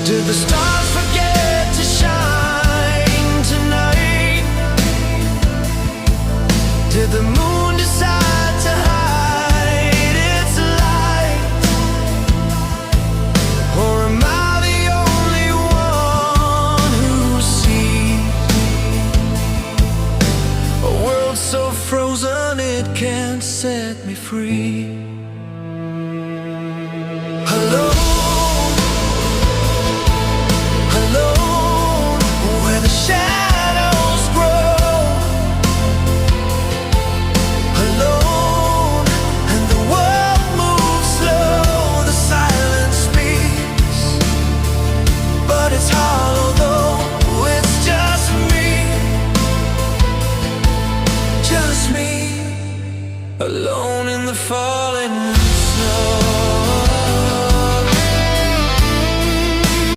Did the stars forget to shine tonight? Did the moon decide to hide its light? Or am I the only one who sees a world so frozen it can't set me free?